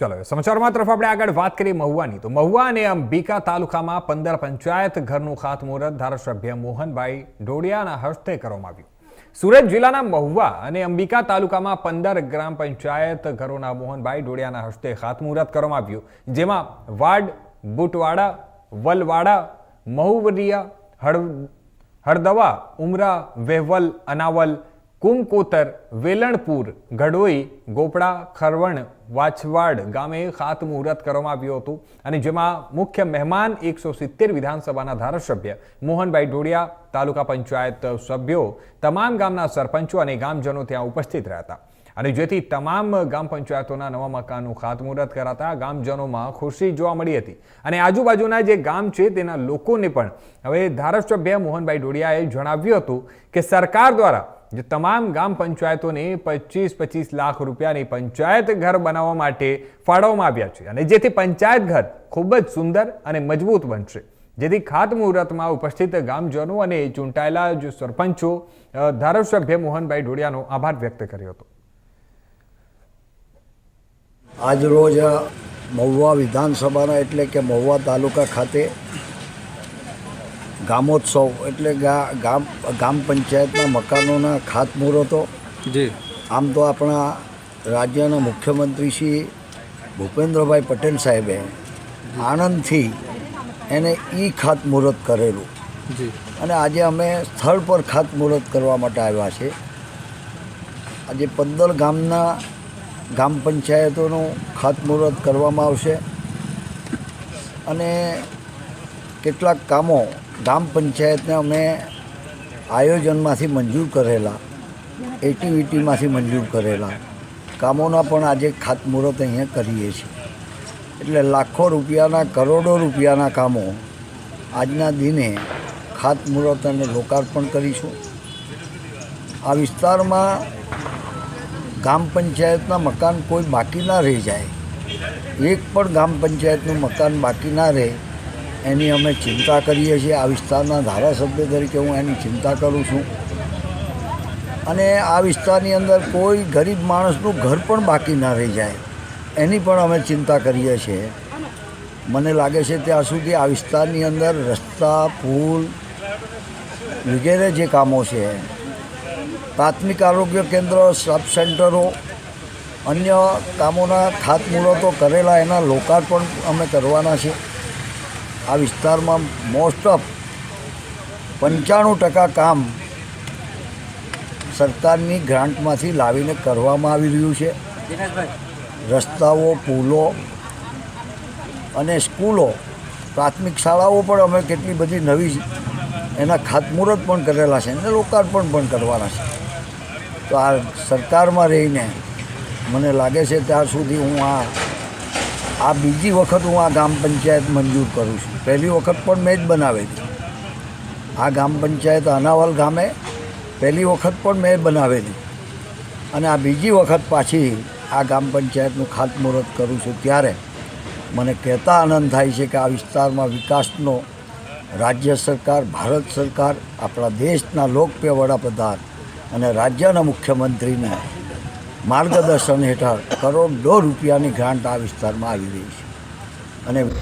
ચલો સમાચારમાં તરફ આપણે આગળ વાત કરીએ મહુવાની તો મહુવા અને અંબિકા તાલુકામાં 15 પંચાયત ઘરનું ખાતમુહૂર્ત ધારાસભ્ય મોહનભાઈ ડોડિયાના હસ્તે કરવામાં આવ્યું। સુરત જિલ્લાના મહુવા અને અંબિકા તાલુકામાં 15 ગ્રામ પંચાયત ઘરોના મોહનભાઈ ડોડિયાના હસ્તે ખાતમુહૂર્ત કરવામાં આવ્યું, જેમાં વાડ બુટવાડા, વલવાડા, મહુવરિયા, હળદવા, ઉમરા, વેવલ, અનાવલ, કુમકોતર, વેલણપુર, ગઢોઈ, ગોપડા, ખરવણ, વાછવાડ ગામે ખાતમુહૂર્ત કરવામાં આવ્યું હતું અને જેમાં મુખ્ય મહેમાન 170 વિધાનસભાના ધારાસભ્ય મોહનભાઈ ડોડિયા, તાલુકા પંચાયત સભ્યો, તમામ ગામના સરપંચો અને ગામજનો ત્યાં ઉપસ્થિત રહ્યા હતા અને જેથી તમામ ગામ પંચાયતોના નવા મકાનનું ખાતમુહૂર્ત કરાતા ગામજનોમાં ખુશી જોવા મળી હતી અને આજુબાજુના જે ગામ છે તેના લોકોને પણ હવે ધારાસભ્ય મોહનભાઈ ડોડિયાએ જણાવ્યું હતું કે સરકાર દ્વારા જે તમામ ગામ પંચાયતોને 25-25 લાખ રૂપિયાની પંચાયત ઘર બનાવવા માટે ફાળવવામાં આવ્યા છે અને જેથી પંચાયત ઘર ખૂબ જ સુંદર અને મજબૂત બનશે, જેથી ખાતમુહૂર્તમાં ઉપસ્થિત ગામજનો અને ચૂંટાયેલા જે સરપંચો ધારાસભ્ય મોહનભાઈ ડોડિયાનો આભાર વ્યક્ત કર્યો હતો। આજ રોજ મહુવા વિધાનસભાના એટલે કે મહુવા તાલુકા ખાતે ગામોત્સવ એટલે ગામ પંચાયતના મકાનોના ખાતમુહૂર્તો આમ તો આપણા રાજ્યના મુખ્યમંત્રી શ્રી ભૂપેન્દ્રભાઈ પટેલ સાહેબે આનંદથી એને ખાતમુહૂર્ત કરેલું અને આજે અમે સ્થળ પર ખાતમુહૂર્ત કરવા માટે આવ્યા છે। આજે 15 ગામ પંચાયતોનું ખાતમુહૂર્ત કરવામાં આવશે અને કેટલાક કામો ગામ પંચાયતને અમે આયોજનમાંથી મંજૂર કરેલા, એક્ટિવિટીમાંથી મંજૂર કરેલા કામોના પણ આજે ખાતમુહૂર્ત અહીંયા કરીએ છીએ। એટલે લાખો રૂપિયાના, કરોડો રૂપિયાના કામો આજના દિને ખાતમુહૂર્ત અને લોકાર્પણ કરીશું। આ વિસ્તારમાં ગામ પંચાયતના મકાન કોઈ બાકી ના રહી જાય, એક પણ ગામ પંચાયતનું મકાન બાકી ના રહે એની અમે ચિંતા કરીએ છીએ। આ વિસ્તારના ધારાસભ્ય તરીકે હું એની ચિંતા કરું છું અને આ વિસ્તારની અંદર કોઈ ગરીબ માણસનું ઘર પણ બાકી ના રહી જાય એની પણ અમે ચિંતા કરીએ છીએ। મને લાગે છે ત્યાં સુધી આ વિસ્તારની અંદર રસ્તા, પુલ વગેરે જે કામો છે, પ્રાથમિક આરોગ્ય કેન્દ્ર, સબ સેન્ટરો, અન્ય કામોના ખાતમુહૂર્તો કરેલા એના લોકાર્પણ અમે કરવાના છે। આ વિસ્તારમાં મોસ્ટ ઓફ 95% કામ સરકારની ગ્રાન્ટમાંથી લાવીને કરવામાં આવી રહ્યું છે। રસ્તાઓ, પુલો અને સ્કૂલો, પ્રાથમિક શાળાઓ પણ અમે કેટલી બધી નવી એના ખાતમુહૂર્ત પણ કરેલા છે અને લોકાર્પણ પણ કરવાના છે। તો આ સરકારમાં રહીને મને લાગે છે ત્યાં સુધી હું આ બીજી વખત હું આ ગામ પંચાયત મંજૂર કરું છું। પહેલી વખત પણ મેં જ બનાવેલી, આ ગામ પંચાયત અનાવલ ગામે પહેલી વખત પણ મેં બનાવેલી અને આ બીજી વખત પાછી આ ગામ પંચાયતનું ખાતમુહૂર્ત કરું છું। ત્યારે મને કહેતા આનંદ થાય છે કે આ વિસ્તારમાં વિકાસનો રાજ્ય સરકાર, ભારત સરકાર, આપણા દેશના લોકપ્રિય વડાપ્રધાન અને રાજ્યના મુખ્યમંત્રીને માર્ગદર્શન હેઠળ કરોડો રૂપિયાની ગ્રાન્ટ આ વિસ્તારમાં આવી રહી છે અને